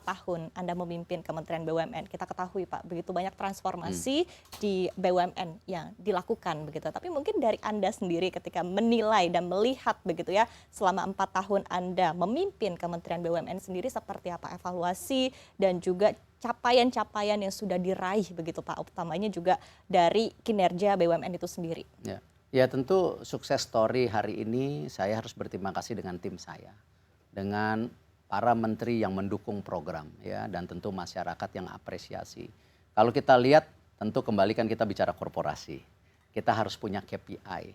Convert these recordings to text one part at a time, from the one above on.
tahun Anda memimpin Kementerian BUMN, kita ketahui Pak, begitu banyak transformasi di BUMN yang dilakukan begitu. Tapi mungkin dari Anda sendiri ketika menilai dan melihat begitu ya, selama 4 tahun Anda memimpin Kementerian BUMN sendiri seperti apa evaluasi dan juga capaian-capaian yang sudah diraih begitu Pak, utamanya juga dari kinerja BUMN itu sendiri. Ya tentu sukses story hari ini saya harus berterima kasih dengan tim saya, dengan para menteri yang mendukung program ya, dan tentu masyarakat yang apresiasi. Kalau kita lihat tentu kembali kan kita bicara korporasi, kita harus punya KPI.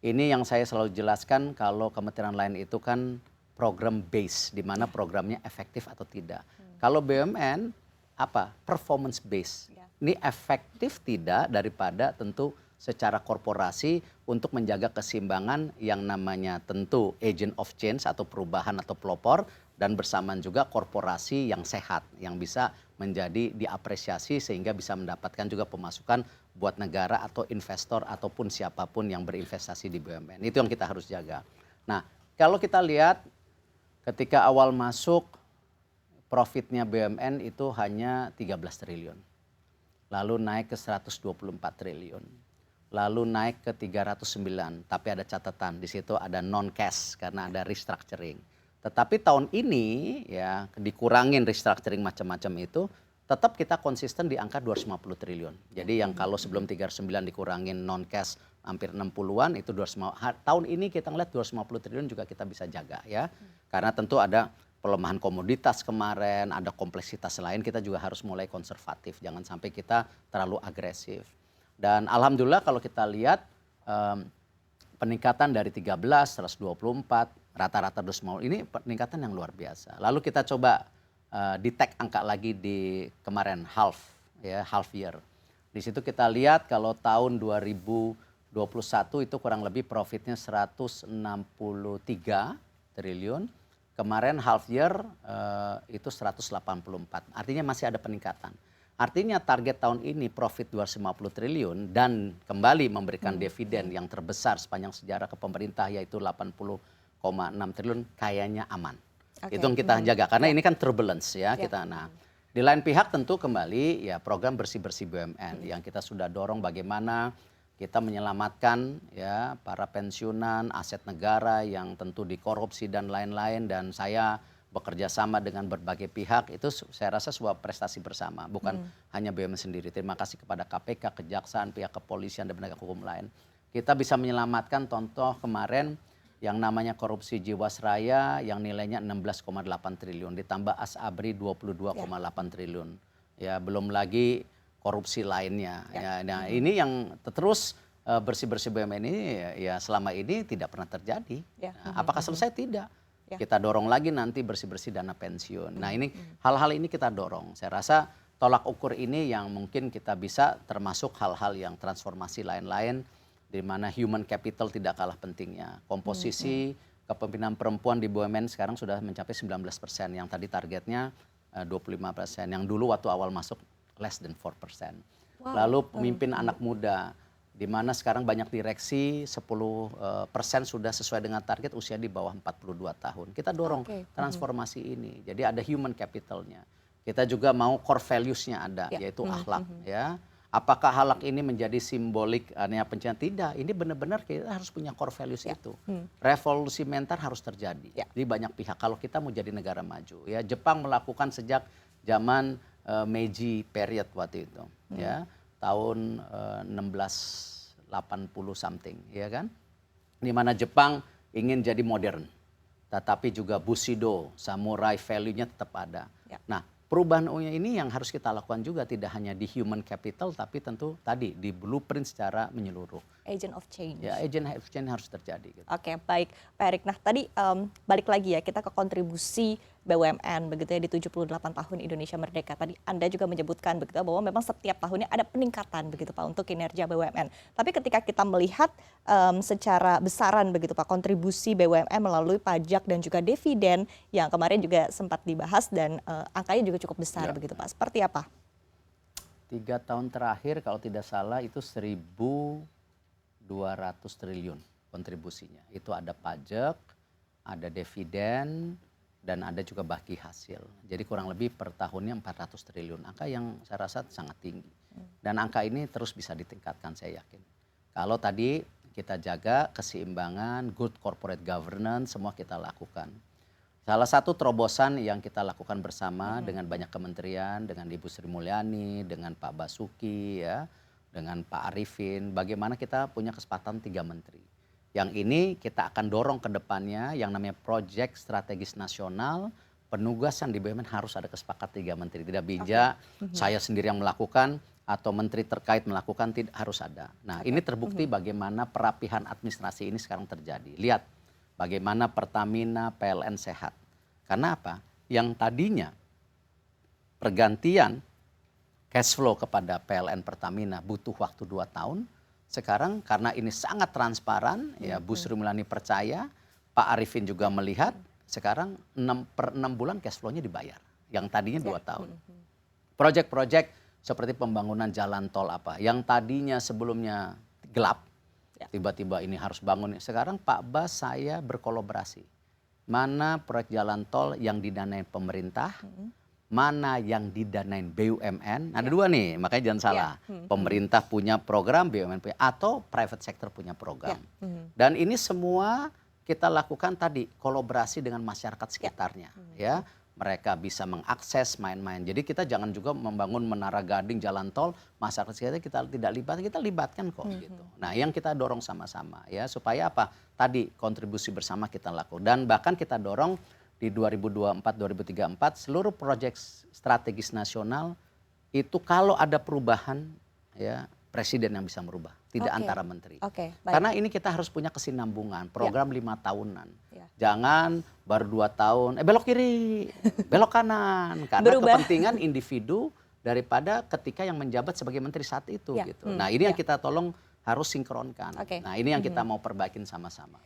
Ini yang saya selalu jelaskan, kalau kementerian lain itu kan program base, di mana programnya efektif atau tidak. Kalau BUMN apa? Performance base. Ini efektif tidak daripada tentu secara korporasi untuk menjaga keseimbangan yang namanya tentu agent of change atau perubahan atau pelopor, dan bersamaan juga korporasi yang sehat yang bisa menjadi diapresiasi sehingga bisa mendapatkan juga pemasukan buat negara atau investor ataupun siapapun yang berinvestasi di BUMN. Itu yang kita harus jaga. Nah, kalau kita lihat ketika awal masuk profitnya BUMN itu hanya 13 triliun. Lalu naik ke 124 triliun. Lalu naik ke 309, tapi ada catatan di situ ada non cash karena ada restructuring. Tetapi tahun ini ya dikurangin restructuring macam-macam itu, tetap kita konsisten di angka 250 triliun. Jadi yang kalau sebelum 39 dikurangin non cash hampir 60-an itu 250. Tahun ini kita ngeliat 250 triliun juga kita bisa jaga ya. Karena tentu ada pelemahan komoditas kemarin, ada kompleksitas lain, kita juga harus mulai konservatif, jangan sampai kita terlalu agresif. Dan alhamdulillah kalau kita lihat peningkatan dari 13, 124, rata-rata 250 ini peningkatan yang luar biasa. Lalu kita coba detect angka lagi di kemarin half year. Di situ kita lihat kalau tahun 2021 itu kurang lebih profitnya 163 triliun. Kemarin half year itu 184. Artinya masih ada peningkatan. Artinya target tahun ini profit 250 triliun dan kembali memberikan dividen yang terbesar sepanjang sejarah ke pemerintah yaitu 80,6 triliun kayaknya aman. Itu yang kita jaga karena ini kan turbulence ya kita. Nah, di lain pihak tentu kembali ya program bersih-bersih BUMN yang kita sudah dorong bagaimana kita menyelamatkan ya para pensiunan, aset negara yang tentu dikorupsi dan lain-lain, dan saya bekerja sama dengan berbagai pihak, itu saya rasa sebuah prestasi bersama, bukan hanya BUMN sendiri. Terima kasih kepada KPK, Kejaksaan, pihak kepolisian dan penegak hukum lain. Kita bisa menyelamatkan contoh kemarin yang namanya korupsi Jiwasraya yang nilainya 16,8 triliun ditambah Asabri 22,8 triliun. Ya, belum lagi korupsi lainnya. Ya, nah ini yang terus bersih-bersih BUMN ini ya selama ini tidak pernah terjadi. Nah, apakah selesai? Tidak. Kita dorong lagi nanti bersih-bersih dana pensiun. Nah ini hal-hal ini kita dorong. Saya rasa tolak ukur ini yang mungkin kita bisa termasuk hal-hal yang transformasi lain-lain di mana human capital tidak kalah pentingnya. Komposisi kepemimpinan perempuan di BUMN sekarang sudah mencapai 19%, yang tadi targetnya 25%, yang dulu waktu awal masuk less than 4%. Lalu pemimpin anak muda, di mana sekarang banyak direksi 10% sudah sesuai dengan target usia di bawah 42 tahun. Kita dorong transformasi ini. Jadi ada human capitalnya. Kita juga mau core values-nya ada, yaitu akhlak. Ya. Apakah akhlak ini menjadi simbolik hanya pencapaian? Tidak, ini benar-benar kita harus punya core values itu. Revolusi mental harus terjadi di banyak pihak kalau kita mau jadi negara maju. Ya, Jepang melakukan sejak zaman Meiji period waktu itu. Ya. Tahun 1680 something, ya kan? Di mana Jepang ingin jadi modern, tetapi juga Bushido, samurai value-nya tetap ada. Nah, perubahan ini yang harus kita lakukan juga, tidak hanya di human capital, tapi tentu tadi di blueprint secara menyeluruh. Agent of change. Ya, agent of change harus terjadi. Gitu. Oke, baik Pak Erik. Nah tadi balik lagi ya kita ke kontribusi BUMN begitu ya di 78 tahun Indonesia Merdeka. Tadi Anda juga menyebutkan begitu bahwa memang setiap tahunnya ada peningkatan begitu Pak untuk kinerja BUMN. Tapi ketika kita melihat secara besaran begitu Pak kontribusi BUMN melalui pajak dan juga dividen yang kemarin juga sempat dibahas dan angkanya juga cukup besar begitu Pak. Seperti apa? 3 tahun terakhir kalau tidak salah itu 1.200 triliun kontribusinya. Itu ada pajak, ada dividen, dan ada juga bagi hasil. Jadi kurang lebih per tahunnya 400 triliun, angka yang saya rasa sangat tinggi. Dan angka ini terus bisa ditingkatkan saya yakin. Kalau tadi kita jaga keseimbangan, good corporate governance, semua kita lakukan. Salah satu terobosan yang kita lakukan bersama dengan banyak kementerian, dengan Ibu Sri Mulyani, dengan Pak Basuki, ya, dengan Pak Arifin, bagaimana kita punya kesempatan 3 menteri. Yang ini kita akan dorong ke depannya yang namanya proyek strategis nasional, penugasan di BUMN harus ada kesepakatan 3 menteri. Tidak bijak saya sendiri yang melakukan atau menteri terkait melakukan, tidak harus ada. Nah, ini terbukti bagaimana perapihan administrasi ini sekarang terjadi. Lihat bagaimana Pertamina, PLN sehat. Karena apa? Yang tadinya pergantian cash flow kepada PLN Pertamina butuh waktu 2 tahun. Sekarang karena ini sangat transparan, ya Bu Sri Mulyani percaya, Pak Arifin juga melihat, sekarang per 6 bulan cash flow-nya dibayar. Yang tadinya 2 tahun. Proyek-proyek seperti pembangunan jalan tol apa, yang tadinya sebelumnya gelap, tiba-tiba ini harus bangun. Sekarang Pak Bas saya berkolaborasi. Mana proyek jalan tol yang didanain pemerintah, mana yang didanain BUMN. Ada 2 nih, makanya jangan salah. Pemerintah punya program, BUMN punya, atau private sector punya program. Dan ini semua kita lakukan tadi kolaborasi dengan masyarakat sekitarnya, ya. Mereka bisa mengakses main-main. Jadi kita jangan juga membangun menara gading jalan tol, masyarakat sekitar kita tidak libatkan, kita libatkan kok gitu. Nah, yang kita dorong sama-sama ya supaya apa? Tadi kontribusi bersama kita lakukan dan bahkan kita dorong di 2024-2034 seluruh proyek strategis nasional itu kalau ada perubahan ya presiden yang bisa merubah, tidak antara menteri. Baik. Karena ini kita harus punya kesinambungan, program 5 tahunan. Jangan baru 2 tahun, belok kiri, belok kanan. Karena kepentingan individu daripada ketika yang menjabat sebagai menteri saat itu. Gitu. Nah ini yang kita tolong harus sinkronkan. Nah ini yang kita mau perbaikin sama-sama.